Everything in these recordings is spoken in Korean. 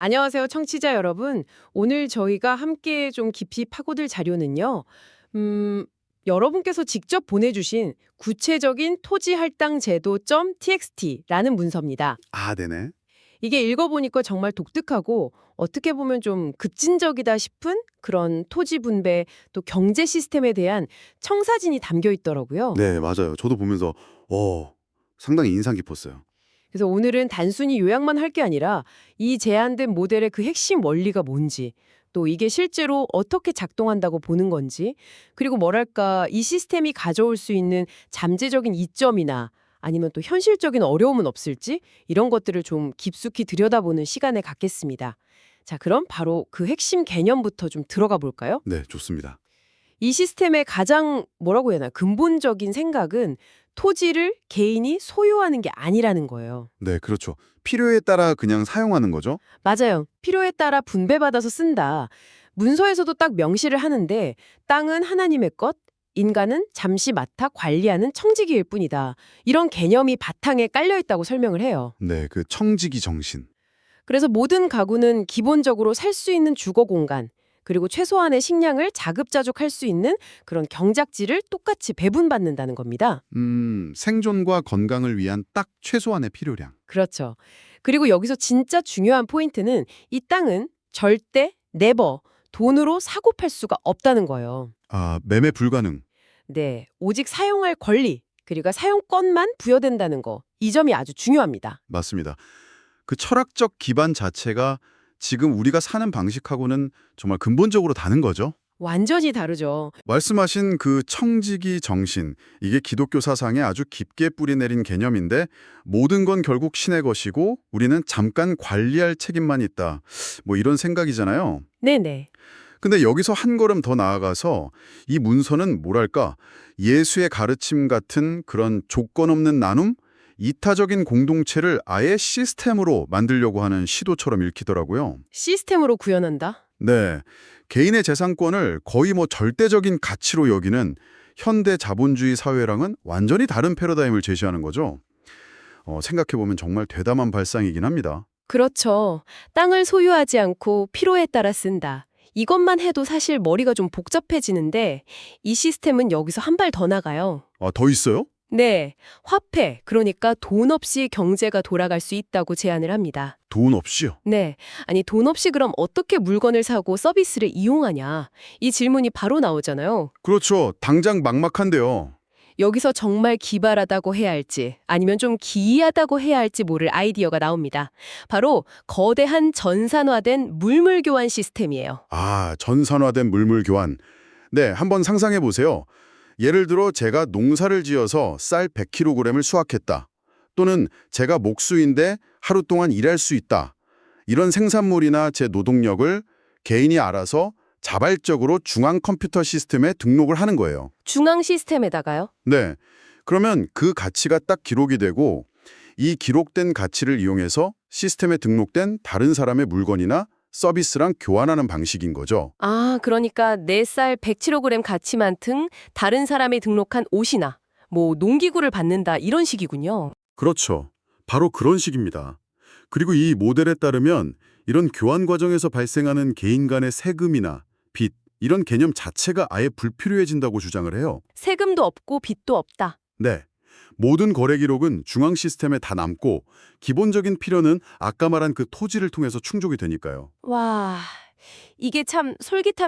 안녕하세요, 청취자 여러분. 오늘 저희가 함께 좀 깊이 파고들 자료는요. 음, 여러분께서 직접 보내주신 구체적인 토지 할당 제도.txt라는 문서입니다. 아, 네네. 이게 읽어보니까 정말 독특하고 어떻게 보면 좀 급진적이다 싶은 그런 토지 분배 또 경제 시스템에 대한 청사진이 담겨 있더라고요. 네, 맞아요. 저도 보면서 상당히 인상 깊었어요. 그래서 오늘은 단순히 요약만 할 게 아니라 이 제안된 모델의 그 핵심 원리가 뭔지, 또 이게 실제로 어떻게 작동한다고 보는 건지, 그리고 뭐랄까 이 시스템이 가져올 수 있는 잠재적인 이점이나 아니면 또 현실적인 어려움은 없을지 이런 것들을 좀 깊숙이 들여다보는 시간을 갖겠습니다. 자, 그럼 바로 그 핵심 개념부터 좀 들어가 볼까요? 네, 좋습니다. 이 시스템의 가장 뭐라고 해야 하나 근본적인 생각은 토지를 개인이 소유하는 게 아니라는 거예요. 네, 그렇죠. 필요에 따라 그냥 사용하는 거죠? 맞아요. 필요에 따라 분배받아서 쓴다. 문서에서도 딱 명시를 하는데 땅은 하나님의 것, 인간은 잠시 맡아 관리하는 청지기일 뿐이다. 이런 개념이 바탕에 깔려 있다고 설명을 해요. 네, 그 청지기 정신. 그래서 모든 가구는 기본적으로 살 수 있는 주거 공간, 그리고 최소한의 식량을 자급자족할 수 있는 그런 경작지를 똑같이 배분받는다는 겁니다. 생존과 건강을 위한 딱 최소한의 필요량. 그렇죠. 그리고 여기서 진짜 중요한 포인트는 이 땅은 절대 네버 돈으로 사고 팔 수가 없다는 거예요. 아, 매매 불가능. 네, 오직 사용할 권리, 그리고 사용권만 부여된다는 거. 이 점이 아주 중요합니다. 맞습니다. 그 철학적 기반 자체가 지금 우리가 사는 방식하고는 정말 근본적으로 다른 거죠. 완전히 다르죠. 말씀하신 그 청지기 정신, 이게 기독교 사상에 아주 깊게 뿌리내린 개념인데 모든 건 결국 신의 것이고 우리는 잠깐 관리할 책임만 있다. 뭐 이런 생각이잖아요. 네네. 근데 여기서 한 걸음 더 나아가서 이 문서는 뭐랄까 예수의 가르침 같은 그런 조건 없는 나눔? 이타적인 공동체를 아예 시스템으로 만들려고 하는 시도처럼 읽히더라고요. 시스템으로 구현한다? 네. 개인의 재산권을 거의 뭐 절대적인 가치로 여기는 현대 자본주의 사회랑은 완전히 다른 패러다임을 제시하는 거죠. 생각해보면 정말 대담한 발상이긴 합니다. 그렇죠. 땅을 소유하지 않고 필요에 따라 쓴다. 이것만 해도 사실 머리가 좀 복잡해지는데 이 시스템은 여기서 한 발 더 나가요. 아, 더 있어요? 네, 화폐, 그러니까 돈 없이 경제가 돌아갈 수 있다고 제안을 합니다. 돈 없이요? 네, 아니 돈 없이 그럼 어떻게 물건을 사고 서비스를 이용하냐? 이 질문이 바로 나오잖아요. 그렇죠. 당장 막막한데요. 여기서 정말 기발하다고 해야 할지 아니면 좀 기이하다고 해야 할지 모를 아이디어가 나옵니다. 바로 거대한 전산화된 물물 교환 시스템이에요. 아, 전산화된 물물 교환. 네, 한번 상상해 보세요. 예를 들어 제가 농사를 지어서 쌀 100kg을 수확했다. 또는 제가 목수인데 하루 동안 일할 수 있다. 이런 생산물이나 제 노동력을 개인이 알아서 자발적으로 중앙 컴퓨터 시스템에 등록을 하는 거예요. 중앙 시스템에다가요. 네. 그러면 그 가치가 딱 기록이 되고 이 기록된 가치를 이용해서 시스템에 등록된 다른 사람의 물건이나 서비스랑 교환하는 방식인 거죠. 아, 그러니까 내 쌀 100kg 가치만큼 다른 사람이 등록한 옷이나 뭐 농기구를 받는다 이런 식이군요. 그렇죠. 바로 그런 식입니다. 그리고 이 모델에 따르면 이런 교환 과정에서 발생하는 개인 간의 세금이나 빚, 이런 개념 자체가 아예 불필요해진다고 주장을 해요. 세금도 없고 빚도 없다. 네. 모든 거래 기록은 중앙 시스템에 다 남고 기본적인 필요는 아까 말한 그 토지를 통해서 충족이 되니까요. 와, 이게 참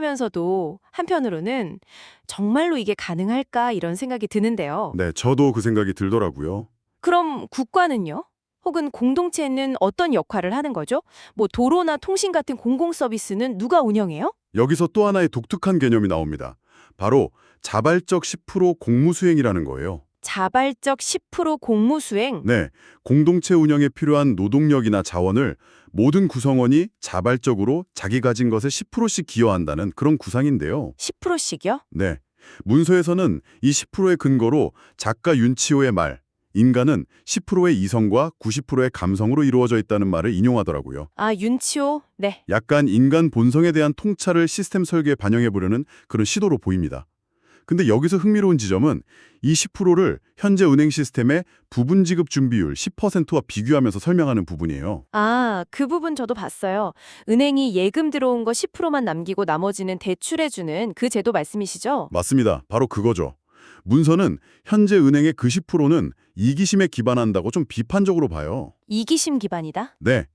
솔깃하면서도 한편으로는 정말로 이게 가능할까 이런 생각이 드는데요. 네, 저도 그 생각이 들더라고요. 그럼 국가는요? 혹은 공동체는 어떤 역할을 하는 거죠? 뭐 도로나 통신 같은 공공 서비스는 누가 운영해요? 여기서 또 하나의 독특한 개념이 나옵니다. 바로 자발적 10% 공무수행이라는 거예요. 자발적 10% 공무수행? 네, 공동체 운영에 필요한 노동력이나 자원을 모든 구성원이 자발적으로 자기 가진 것의 10%씩 기여한다는 그런 구상인데요. 10%씩이요? 네, 문서에서는 이 10%의 근거로 작가 윤치호의 말, 인간은 10%의 이성과 90%의 감성으로 이루어져 있다는 말을 인용하더라고요. 아, 윤치호? 네. 약간 인간 본성에 대한 통찰을 시스템 설계에 반영해 보려는 그런 시도로 보입니다. 근데 여기서 흥미로운 지점은 이 10%를 현재 은행 시스템의 부분 지급 준비율 10%와 비교하면서 설명하는 부분이에요. 아, 그 부분 저도 봤어요. 은행이 예금 들어온 거 10%만 남기고 나머지는 대출해주는 그 제도 말씀이시죠? 맞습니다. 바로 그거죠. 문서는 현재 은행의 그 10%는 이기심에 기반한다고 좀 비판적으로 봐요. 이기심 기반이다? 네.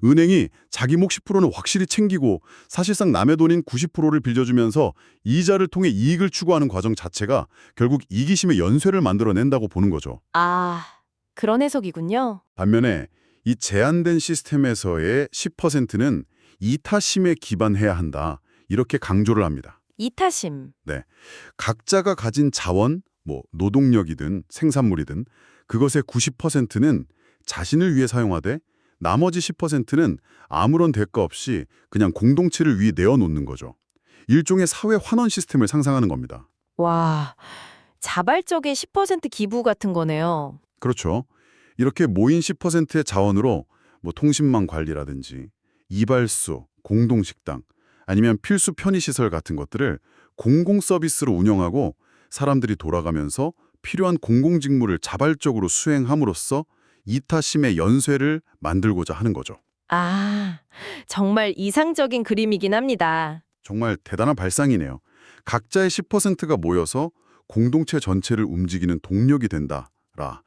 은행이 자기 목 10%는 확실히 챙기고 사실상 남의 돈인 90%를 빌려주면서 이자를 통해 이익을 추구하는 과정 자체가 결국 이기심의 연쇄를 만들어낸다고 보는 거죠. 아, 그런 해석이군요. 반면에 이 제한된 시스템에서의 10%는 이타심에 기반해야 한다. 이렇게 강조를 합니다. 이타심. 각자가 가진 자원, 노동력이든 생산물이든 그것의 90%는 자신을 위해 사용하되 나머지 10%는 아무런 대가 없이 그냥 공동체를 위해 내어놓는 거죠. 일종의 사회 환원 시스템을 상상하는 겁니다. 와, 자발적인 10% 기부 같은 거네요. 그렇죠. 이렇게 모인 10%의 자원으로 통신망 관리라든지 이발소, 공동식당, 아니면 필수 편의시설 같은 것들을 공공 서비스로 운영하고 사람들이 돌아가면서 필요한 공공직무를 자발적으로 수행함으로써 이타심의 연쇄를 만들고자 하는 거죠. 아, 정말 이상적인 그림이긴 합니다. 정말 대단한 발상이네요. 각자의 10%가 모여서 공동체 전체를 움직이는 동력이 된다라.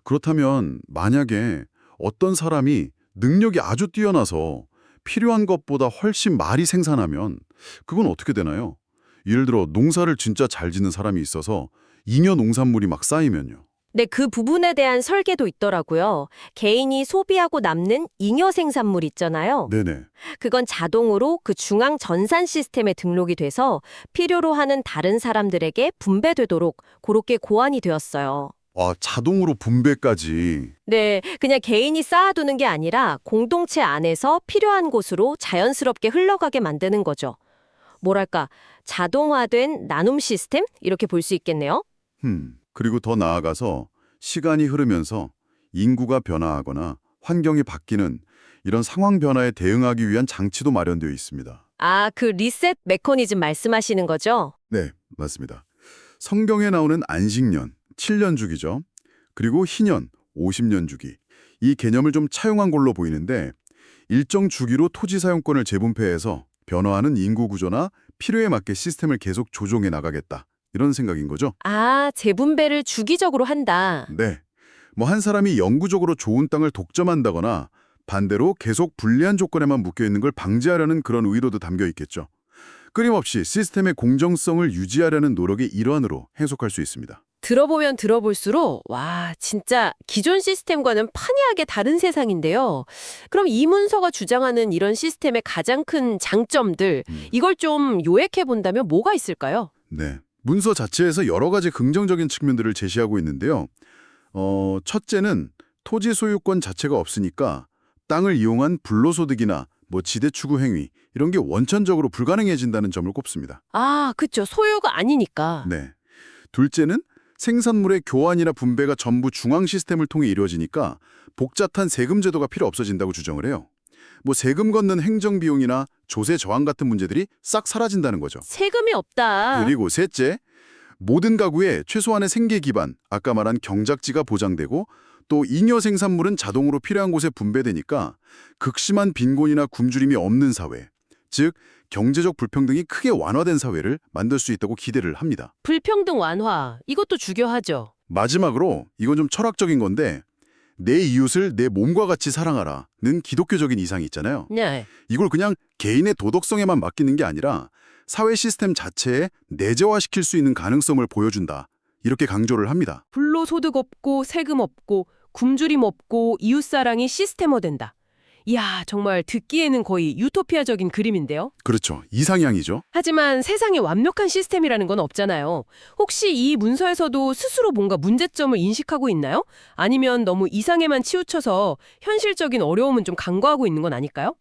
그렇다면 만약에 어떤 사람이 능력이 아주 뛰어나서 필요한 것보다 훨씬 많이 생산하면 그건 어떻게 되나요? 예를 들어 농사를 진짜 잘 짓는 사람이 있어서 잉여 농산물이 막 쌓이면요. 네, 그 부분에 대한 설계도 있더라고요. 개인이 소비하고 남는 잉여 생산물 있잖아요. 네네. 그건 자동으로 그 중앙 전산 시스템에 등록이 돼서 필요로 하는 다른 사람들에게 분배되도록 그렇게 고안이 되었어요. 아, 자동으로 분배까지. 네, 그냥 개인이 쌓아두는 게 아니라 공동체 안에서 필요한 곳으로 자연스럽게 흘러가게 만드는 거죠. 뭐랄까, 자동화된 나눔 시스템? 이렇게 볼 수 있겠네요. 그리고 더 나아가서 시간이 흐르면서 인구가 변화하거나 환경이 바뀌는 이런 상황 변화에 대응하기 위한 장치도 마련되어 있습니다. 아, 그 리셋 메커니즘 말씀하시는 거죠? 네, 맞습니다. 성경에 나오는 안식년, 7년 주기죠. 그리고 희년, 50년 주기. 이 개념을 좀 차용한 걸로 보이는데 일정 주기로 토지 사용권을 재분배해서 변화하는 인구 구조나 필요에 맞게 시스템을 계속 조정해 나가겠다. 이런 생각인 거죠. 아, 재분배를 주기적으로 한다. 네. 한 사람이 영구적으로 좋은 땅을 독점한다거나 반대로 계속 불리한 조건에만 묶여 있는 걸 방지하려는 그런 의도도 담겨 있겠죠. 끊임없이 시스템의 공정성을 유지하려는 노력의 일환으로 해석할 수 있습니다. 들어보면 들어볼수록 와, 진짜 기존 시스템과는 판이하게 다른 세상인데요. 그럼 이 문서가 주장하는 이런 시스템의 가장 큰 장점들, 이걸 좀 요약해 본다면 뭐가 있을까요? 네. 문서 자체에서 여러 가지 긍정적인 측면들을 제시하고 있는데요. 첫째는 토지 소유권 자체가 없으니까 땅을 이용한 불로소득이나 지대 추구 행위 이런 게 원천적으로 불가능해진다는 점을 꼽습니다. 아, 그쵸. 소유가 아니니까. 네. 둘째는 생산물의 교환이나 분배가 전부 중앙 시스템을 통해 이루어지니까 복잡한 세금 제도가 필요 없어진다고 주장을 해요. 세금 걷는 행정 비용이나 조세 저항 같은 문제들이 싹 사라진다는 거죠. 세금이 없다. 그리고 셋째, 모든 가구에 최소한의 생계 기반, 아까 말한 경작지가 보장되고 또 잉여 생산물은 자동으로 필요한 곳에 분배되니까 극심한 빈곤이나 굶주림이 없는 사회, 즉 경제적 불평등이 크게 완화된 사회를 만들 수 있다고 기대를 합니다. 불평등 완화, 이것도 중요하죠. 마지막으로 이건 좀 철학적인 건데 내 이웃을 내 몸과 같이 사랑하라는 기독교적인 이상이 있잖아요. 네. 이걸 그냥 개인의 도덕성에만 맡기는 게 아니라 사회 시스템 자체에 내재화시킬 수 있는 가능성을 보여준다. 이렇게 강조를 합니다. 불로소득 없고 세금 없고 굶주림 없고 이웃사랑이 시스템화된다. 이야, 정말 듣기에는 거의 유토피아적인 그림인데요. 그렇죠. 이상향이죠. 하지만 세상에 완벽한 시스템이라는 건 없잖아요. 혹시 이 문서에서도 스스로 뭔가 문제점을 인식하고 있나요? 아니면 너무 이상에만 치우쳐서 현실적인 어려움은 좀 간과하고 있는 건 아닐까요?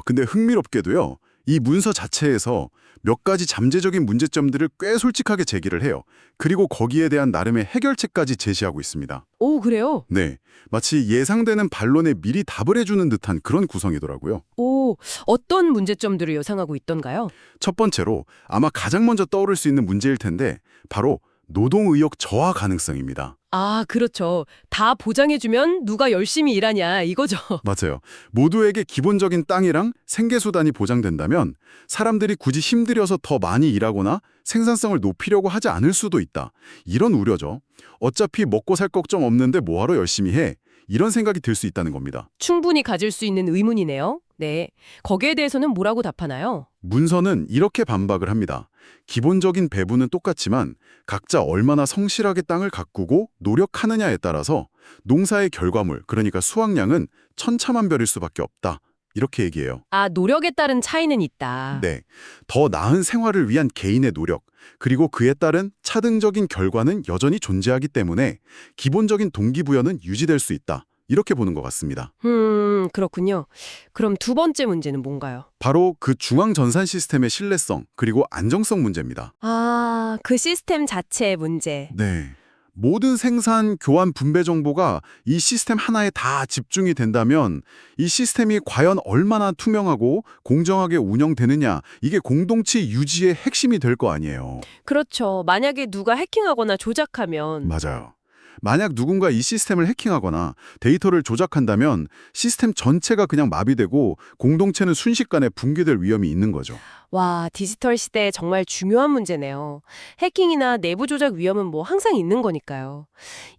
근데 흥미롭게도요. 이 문서 자체에서 몇 가지 잠재적인 문제점들을 꽤 솔직하게 제기를 해요. 그리고 거기에 대한 나름의 해결책까지 제시하고 있습니다. 오, 그래요? 네, 마치 예상되는 반론에 미리 답을 해주는 듯한 그런 구성이더라고요. 오, 구체적으로 어떤 문제점들을 예상하고 있던가요? 첫 번째로 아마 가장 먼저 떠오를 수 있는 문제일 텐데 바로 노동의욕 저하 가능성입니다. 아, 그렇죠. 다 보장해주면 누가 열심히 일하냐 이거죠. 맞아요. 모두에게 기본적인 땅이랑 생계수단이 보장된다면 사람들이 굳이 힘들여서 더 많이 일하거나 생산성을 높이려고 하지 않을 수도 있다. 이런 우려죠. 어차피 먹고 살 걱정 없는데 뭐하러 열심히 해? 이런 생각이 들 수 있다는 겁니다. 충분히 가질 수 있는 의문이네요. 네. 거기에 대해서는 뭐라고 답하나요? 문서는 이렇게 반박을 합니다. 기본적인 배분은 똑같지만 각자 얼마나 성실하게 땅을 가꾸고 노력하느냐에 따라서 농사의 결과물, 그러니까 수확량은 천차만별일 수밖에 없다. 이렇게 얘기해요. 아, 노력에 따른 차이는 있다. 네, 더 나은 생활을 위한 개인의 노력, 그리고 그에 따른 차등적인 결과는 여전히 존재하기 때문에 기본적인 동기부여는 유지될 수 있다. 이렇게 보는 것 같습니다. 그렇군요. 그럼 두 번째 문제는 뭔가요? 바로 그 중앙전산 시스템의 신뢰성, 그리고 안정성 문제입니다. 아, 그 시스템 자체의 문제. 네. 모든 생산, 교환, 분배 정보가 이 시스템 하나에 다 집중이 된다면 이 시스템이 과연 얼마나 투명하고 공정하게 운영되느냐, 이게 공동체 유지의 핵심이 될 거 아니에요. 그렇죠. 만약에 누가 해킹하거나 조작하면 맞아요. 만약 누군가 이 시스템을 해킹하거나 데이터를 조작한다면 시스템 전체가 그냥 마비되고 공동체는 순식간에 붕괴될 위험이 있는 거죠. 와, 디지털 시대에 정말 중요한 문제네요. 해킹이나 내부 조작 위험은 뭐 항상 있는 거니까요.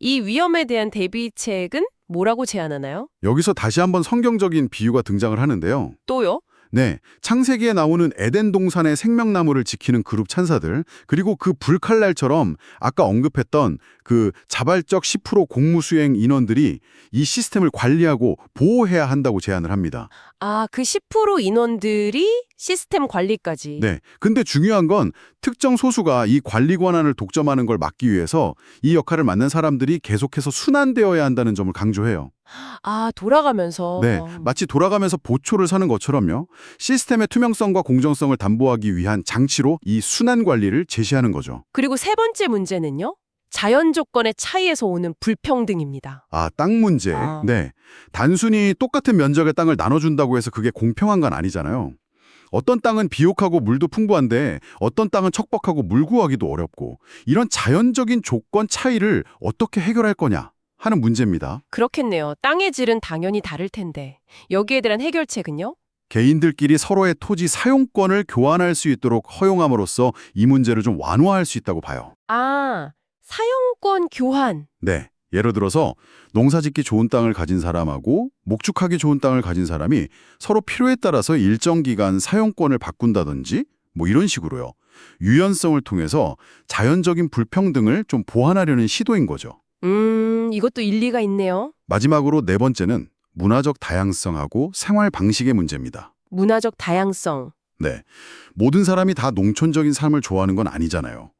이 위험에 대한 대비책은 뭐라고 제안하나요? 여기서 다시 한번 성경적인 비유가 등장을 하는데요. 또요? 네, 창세기에 나오는 에덴 동산의 생명나무를 지키는 그룹 찬사들, 그리고 그 불칼날처럼 아까 언급했던 그 자발적 10% 공무수행 인원들이 이 시스템을 관리하고 보호해야 한다고 제안을 합니다. 아, 그 10% 인원들이 시스템 관리까지. 네, 근데 중요한 건 특정 소수가 이 관리 권한을 독점하는 걸 막기 위해서 이 역할을 맡는 사람들이 계속해서 순환되어야 한다는 점을 강조해요. 아, 돌아가면서. 네, 마치 돌아가면서 보초를 사는 것처럼요. 시스템의 투명성과 공정성을 담보하기 위한 장치로 이 순환 관리를 제시하는 거죠. 그리고 세 번째 문제는요? 자연 조건의 차이에서 오는 불평등입니다. 아, 땅 문제. 아. 네, 단순히 똑같은 면적의 땅을 나눠준다고 해서 그게 공평한 건 아니잖아요. 어떤 땅은 비옥하고 물도 풍부한데 어떤 땅은 척박하고 물 구하기도 어렵고 이런 자연적인 조건 차이를 어떻게 해결할 거냐 하는 문제입니다. 그렇겠네요. 땅의 질은 당연히 다를 텐데. 여기에 대한 해결책은요? 개인들끼리 서로의 토지 사용권을 교환할 수 있도록 허용함으로써 이 문제를 좀 완화할 수 있다고 봐요. 아, 사용권 교환. 네, 예를 들어서 농사짓기 좋은 땅을 가진 사람하고 목축하기 좋은 땅을 가진 사람이 서로 필요에 따라서 일정 기간 사용권을 바꾼다든지 뭐 이런 식으로요. 유연성을 통해서 자연적인 불평등을 좀 보완하려는 시도인 거죠. 이것도 일리가 있네요. 마지막으로 네 번째는 문화적 다양성하고 생활 방식의 문제입니다. 문화적 다양성. 네, 모든 사람이 다 농촌적인 삶을 좋아하는 건 아니잖아요.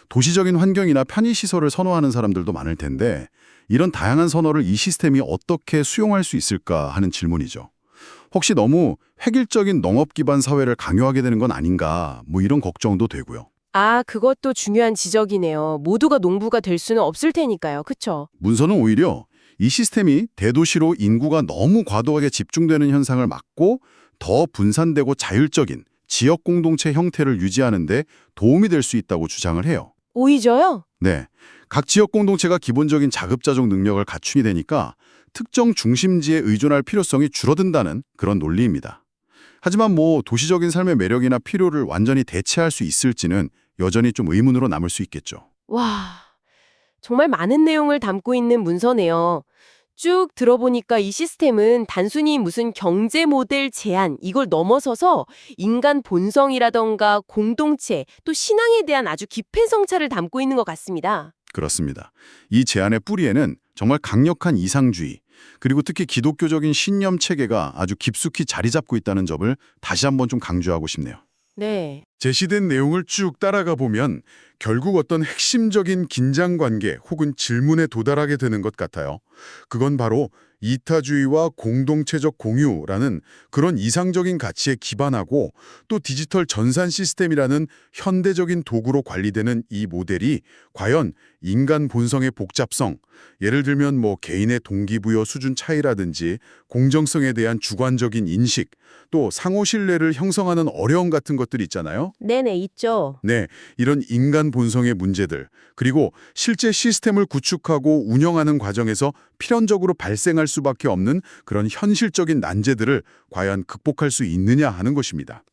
도시적인 환경이나 편의시설을 선호하는 사람들도 많을 텐데 이런 다양한 선호를 이 시스템이 어떻게 수용할 수 있을까 하는 질문이죠. 혹시 너무 획일적인 농업 기반 사회를 강요하게 되는 건 아닌가 뭐 이런 걱정도 되고요. 아, 그것도 중요한 지적이네요. 모두가 농부가 될 수는 없을 테니까요. 그쵸? 문서는 오히려 이 시스템이 대도시로 인구가 너무 과도하게 집중되는 현상을 막고 더 분산되고 자율적인 지역 공동체 형태를 유지하는 데 도움이 될 수 있다고 주장을 해요. 오히려요? 네, 각 지역 공동체가 기본적인 자급자족 능력을 갖추게 되니까 특정 중심지에 의존할 필요성이 줄어든다는 그런 논리입니다. 하지만 뭐 도시적인 삶의 매력이나 필요를 완전히 대체할 수 있을지는 여전히 좀 의문으로 남을 수 있겠죠. 와, 정말 많은 내용을 담고 있는 문서네요. 쭉 들어보니까 이 시스템은 단순히 무슨 경제 모델 제안 이걸 넘어서서 인간 본성이라던가 공동체 또 신앙에 대한 아주 깊은 성찰을 담고 있는 것 같습니다. 그렇습니다. 이 제안의 뿌리에는 정말 강력한 이상주의, 그리고 특히 기독교적인 신념 체계가 아주 깊숙이 자리 잡고 있다는 점을 다시 한번 좀 강조하고 싶네요. 네. 제시된 내용을 쭉 따라가 보면 결국 어떤 핵심적인 긴장관계 혹은 질문에 도달하게 되는 것 같아요. 그건 바로 이타주의와 공동체적 공유라는 그런 이상적인 가치에 기반하고 또 디지털 전산 시스템이라는 현대적인 도구로 관리되는 이 모델이 과연 인간 본성의 복잡성, 예를 들면 개인의 동기부여 수준 차이라든지 공정성에 대한 주관적인 인식, 또 상호 신뢰를 형성하는 어려움 같은 것들 있잖아요. 네네, 있죠. 네, 이런 인간 본성의 문제들, 그리고 실제 시스템을 구축하고 운영하는 과정에서 필연적으로 발생할 수밖에 없는 그런 현실적인 난제들을 과연 극복할 수 있느냐 하는 것입니다.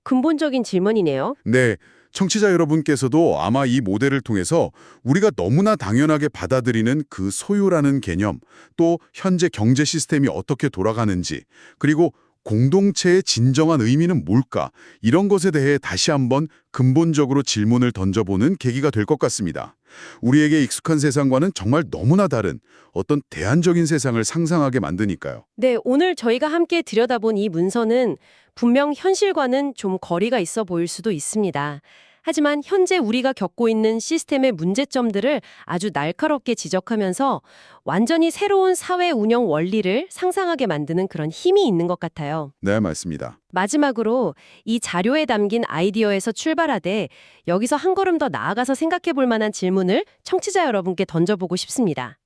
근본적인 질문이네요. 네, 청취자 여러분께서도 아마 이 모델을 통해서 우리가 너무나 당연하게 받아들이는 그 소유라는 개념, 또 현재 경제 시스템이 어떻게 돌아가는지, 그리고 공동체의 진정한 의미는 뭘까? 이런 것에 대해 다시 한번 근본적으로 질문을 던져보는 계기가 될 것 같습니다. 우리에게 익숙한 세상과는 정말 너무나 다른 어떤 대안적인 세상을 상상하게 만드니까요. 네, 오늘 저희가 함께 들여다본 이 문서는 분명 현실과는 좀 거리가 있어 보일 수도 있습니다. 하지만 현재 우리가 겪고 있는 시스템의 문제점들을 아주 날카롭게 지적하면서 완전히 새로운 사회 운영 원리를 상상하게 만드는 그런 힘이 있는 것 같아요. 네, 맞습니다. 마지막으로 이 자료에 담긴 아이디어에서 출발하되 여기서 한 걸음 더 나아가서 생각해 볼 만한 질문을 청취자 여러분께 던져보고 싶습니다.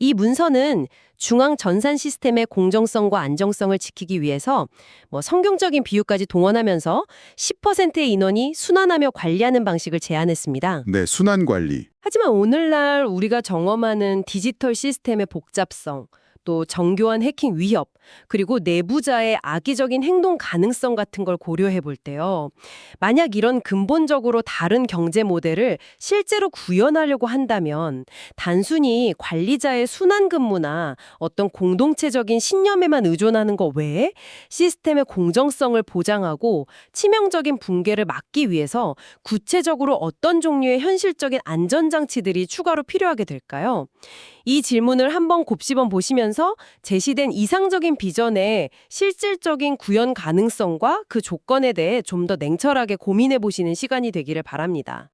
이 문서는 중앙 전산 시스템의 공정성과 안정성을 지키기 위해서 성경적인 비유까지 동원하면서 10%의 인원이 순환하며 관리하는 방식을 제안했습니다. 네, 순환 관리. 하지만 오늘날 우리가 경험하는 디지털 시스템의 복잡성, 또 정교한 해킹 위협, 그리고 내부자의 악의적인 행동 가능성 같은 걸 고려해 볼 때요. 만약 이런 근본적으로 다른 경제 모델을 실제로 구현하려고 한다면 단순히 관리자의 순환 근무나 어떤 공동체적인 신념에만 의존하는 것 외에 시스템의 공정성을 보장하고 치명적인 붕괴를 막기 위해서 구체적으로 어떤 종류의 현실적인 안전장치들이 추가로 필요하게 될까요? 이 질문을 한번 곱씹어 보시면서 제시된 이상적인 비전의 실질적인 구현 가능성과 그 조건에 대해 좀 더 냉철하게 고민해 보시는 시간이 되기를 바랍니다.